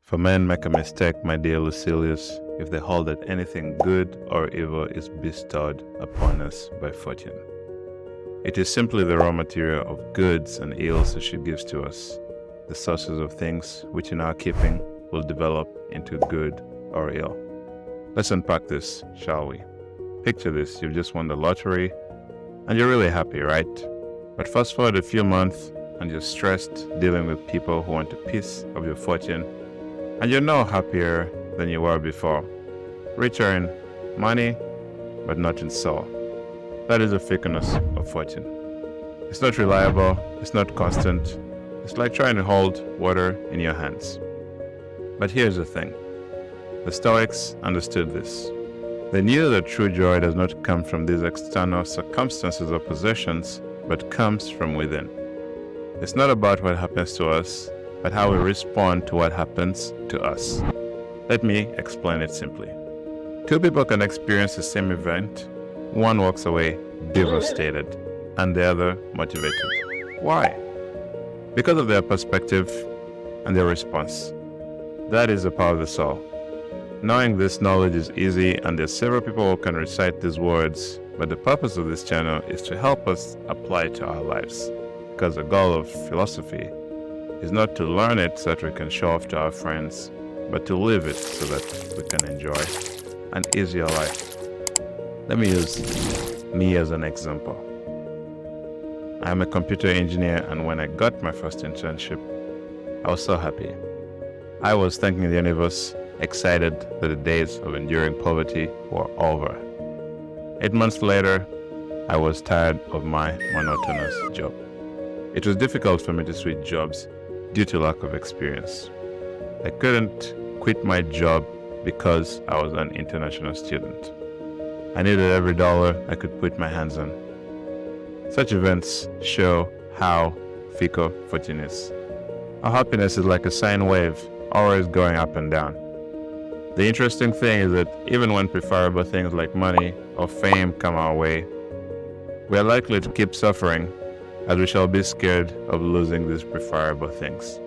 For men make a mistake, my dear Lucilius, if they hold that anything good or evil is bestowed upon us by fortune. It is simply the raw material of goods and ills that she gives to us, the sources of things which in our keeping will develop into good or ill. Let's unpack this, shall we? Picture this, you've just won the lottery and you're really happy, right? But fast forward a few months and you're stressed dealing with people who want a piece of your fortune, and you're no happier than you were before. Richer in money, but not in soul. That is the fickleness of fortune. It's not reliable, it's not constant. It's like trying to hold water in your hands. But here's the thing. The Stoics understood this. They knew that true joy does not come from these external circumstances or possessions, but comes from within. It's not about what happens to us, but how we respond to what happens to us. Let me explain it simply. Two people can experience the same event. One walks away devastated, and the other motivated. Why? Because of their perspective and their response. That is the power of the soul. Knowing this knowledge is easy, and there's several people who can recite these words, but the purpose of this channel is to help us apply it to our lives. Because the goal of philosophy is not to learn it so that we can show off to our friends, but to live it so that we can enjoy an easier life. Let me use me as an example. I'm a computer engineer, and when I got my first internship, I was so happy. I was thanking the universe, excited that the days of enduring poverty were over. 8 months later, I was tired of my monotonous job. It was difficult for me to switch jobs due to lack of experience. I couldn't quit my job because I was an international student. I needed every dollar I could put my hands on. Such events show how fickle fortune is. Our happiness is like a sine wave, always going up and down. The interesting thing is that even when preferable things like money or fame come our way, we are likely to keep suffering, as we shall be scared of losing these preferable things.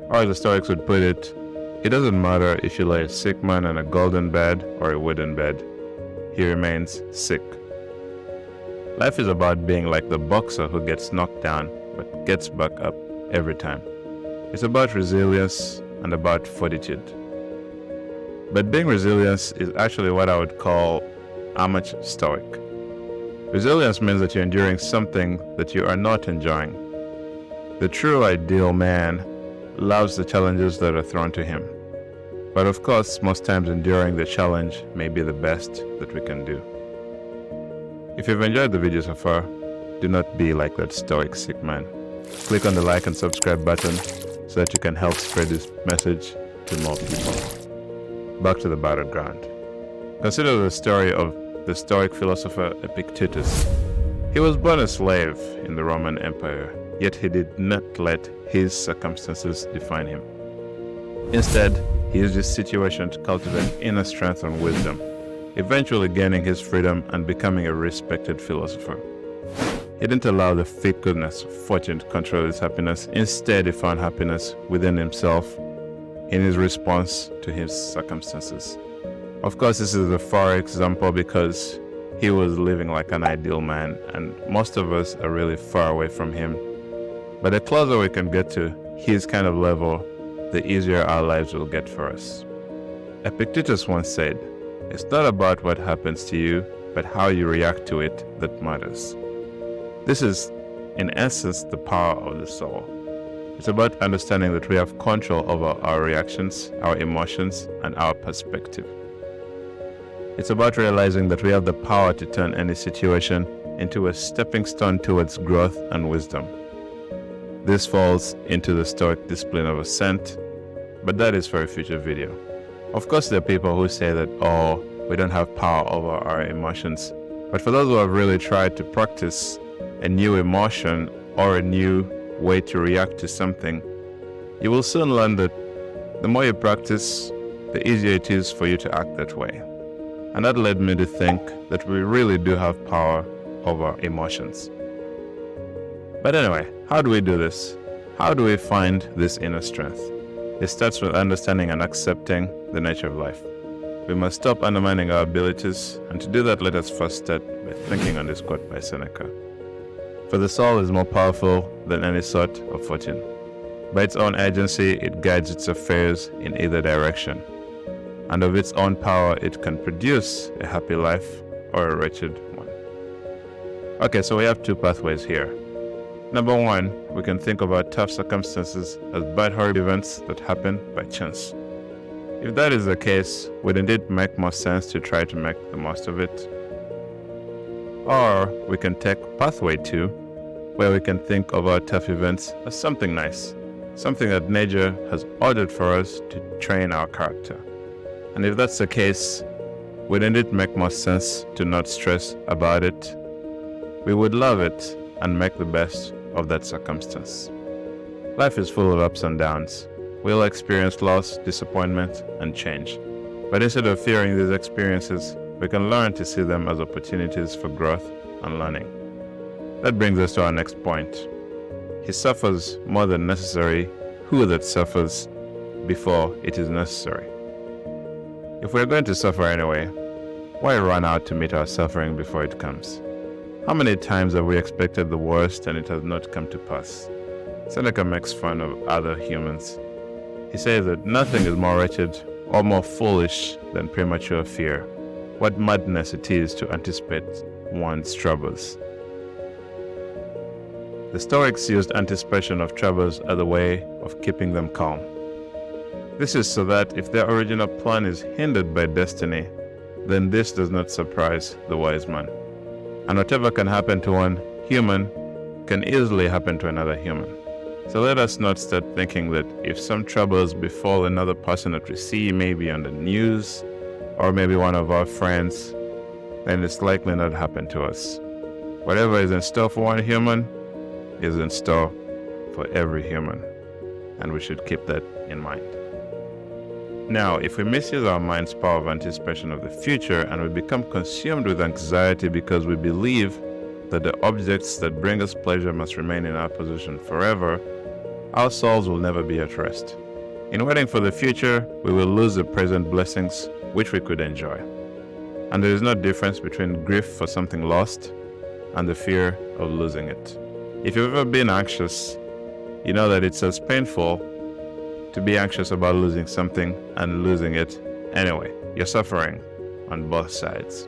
Or as the Stoics would put it doesn't matter if you lay a sick man on a golden bed or a wooden bed, he remains sick. Life is about being like the boxer who gets knocked down but gets back up every time. It's about resilience and about fortitude. But being resilient is actually what I would call amateur stoic. Resilience means that you're enduring something that you are not enjoying. The true ideal man loves the challenges that are thrown to him. But of course, most times enduring the challenge may be the best that we can do. If you've enjoyed the video so far, do not be like that stoic sick man. Click on the like and subscribe button so that you can help spread this message to more people. Back to the battleground. Consider the story of the Stoic philosopher Epictetus. He was born a slave in the Roman Empire, yet he did not let his circumstances define him. Instead, he used this situation to cultivate inner strength and wisdom, eventually gaining his freedom and becoming a respected philosopher. He didn't allow the fickleness of fortune to control his happiness. Instead, he found happiness within himself in his response to his circumstances. Of course, this is a far example because he was living like an ideal man, and most of us are really far away from him. But the closer we can get to his kind of level, the easier our lives will get for us. Epictetus once said, "It's not about what happens to you, but how you react to it that matters." This is, in essence, the power of the soul. It's about understanding that we have control over our reactions, our emotions, and our perspective. It's about realizing that we have the power to turn any situation into a stepping stone towards growth and wisdom. This falls into the Stoic discipline of ascent, but that is for a future video. Of course, there are people who say that, we don't have power over our emotions. But for those who have really tried to practice a new emotion or a new way to react to something, you will soon learn that the more you practice, the easier it is for you to act that way. And that led me to think that we really do have power over emotions. But anyway, how do we do this? How do we find this inner strength? It starts with understanding and accepting the nature of life. We must stop undermining our abilities, and to do that, let us first start by thinking on this quote by Seneca. For the soul is more powerful than any sort of fortune. By its own agency, it guides its affairs in either direction, and of its own power, it can produce a happy life or a wretched one. Okay, so we have two pathways here. Number one, we can think of our tough circumstances as bad, horrible events that happen by chance. If that is the case, wouldn't it make more sense to try to make the most of it? Or we can take pathway two, where we can think of our tough events as something nice, something that nature has ordered for us to train our character. And if that's the case, wouldn't it make more sense to not stress about it? We would love it and make the best of that circumstance. Life is full of ups and downs. We'll experience loss, disappointment, and change. But instead of fearing these experiences, we can learn to see them as opportunities for growth and learning. That brings us to our next point. He suffers more than necessary. Who that suffers before it is necessary? If we're going to suffer anyway, why run out to meet our suffering before it comes? How many times have we expected the worst and it has not come to pass? Seneca makes fun of other humans. He says that nothing is more wretched or more foolish than premature fear. What madness it is to anticipate one's troubles. The Stoics used anticipation of troubles as a way of keeping them calm. This is so that if their original plan is hindered by destiny, then this does not surprise the wise man. And whatever can happen to one human can easily happen to another human. So let us not start thinking that if some troubles befall another person that we see maybe on the news, or maybe one of our friends, then it's likely not happen to us. Whatever is in store for one human is in store for every human, and we should keep that in mind. Now, if we misuse our mind's power of anticipation of the future and we become consumed with anxiety because we believe that the objects that bring us pleasure must remain in our possession forever, our souls will never be at rest. In waiting for the future, we will lose the present blessings which we could enjoy. And there is no difference between grief for something lost and the fear of losing it. If you've ever been anxious, you know that it's as painful to be anxious about losing something and losing it anyway. You're suffering on both sides.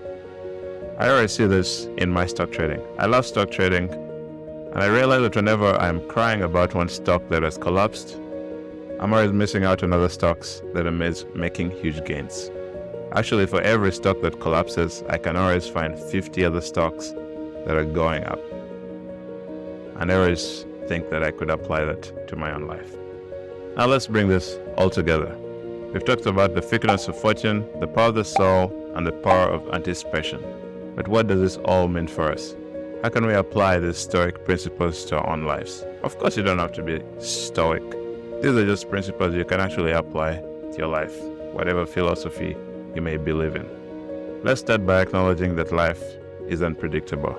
I already see this in my stock trading. I love stock trading, and I realize that whenever I'm crying about one stock that has collapsed, I'm always missing out on other stocks that are making huge gains. Actually, for every stock that collapses, I can always find 50 other stocks that are going up. And I always think that I could apply that to my own life. Now let's bring this all together. We've talked about the fickleness of fortune, the power of the soul, and the power of anticipation. But what does this all mean for us? How can we apply these Stoic principles to our own lives? Of course, you don't have to be Stoic. These are just principles you can actually apply to your life, whatever philosophy you may believe in. Let's start by acknowledging that life is unpredictable.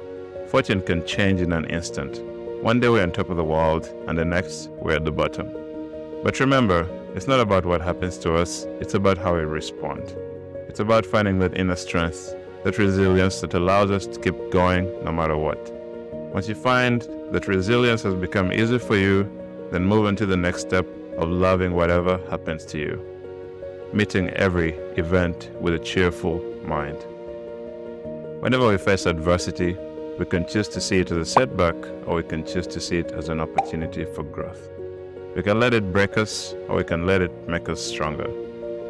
Fortune can change in an instant. One day we're on top of the world, and the next we're at the bottom. But remember, it's not about what happens to us, it's about how we respond. It's about finding that inner strength, that resilience that allows us to keep going no matter what. Once you find that resilience has become easy for you, then move on to the next step of loving whatever happens to you, meeting every event with a cheerful mind. Whenever we face adversity, we can choose to see it as a setback, or we can choose to see it as an opportunity for growth. We can let it break us, or we can let it make us stronger.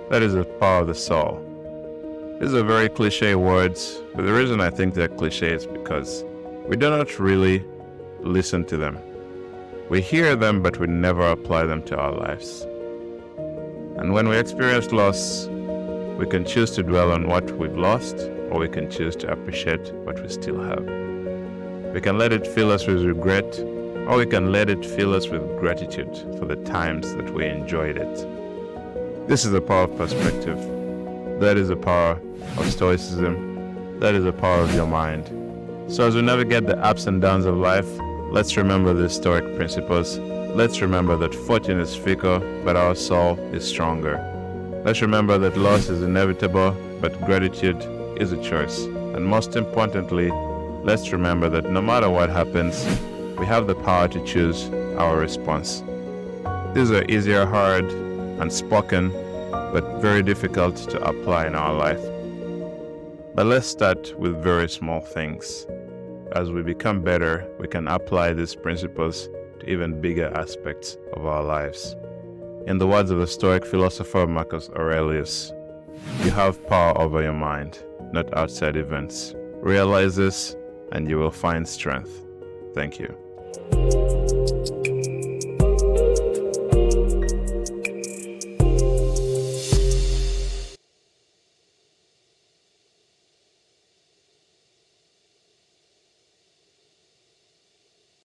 That is the power of the soul. These are very cliche words, but the reason I think they're cliche is because we do not really listen to them. We hear them, but we never apply them to our lives. And when we experience loss, we can choose to dwell on what we've lost, or we can choose to appreciate what we still have. We can let it fill us with regret, or we can let it fill us with gratitude for the times that we enjoyed it. This is the power of perspective. That is the power of Stoicism. That is the power of your mind. So as we navigate the ups and downs of life, let's remember these Stoic principles let's remember that fortune is fickle, but our soul is stronger. Let's remember that loss is inevitable, but gratitude is a choice. And most importantly, let's remember that no matter what happens, we have the power to choose our response. These are easier heard and spoken, but very difficult to apply in our life. But let's start with very small things. As we become better, we can apply these principles to even bigger aspects of our lives. In the words of the Stoic philosopher Marcus Aurelius, you have power over your mind, not outside events. Realize this, and you will find strength. Thank you.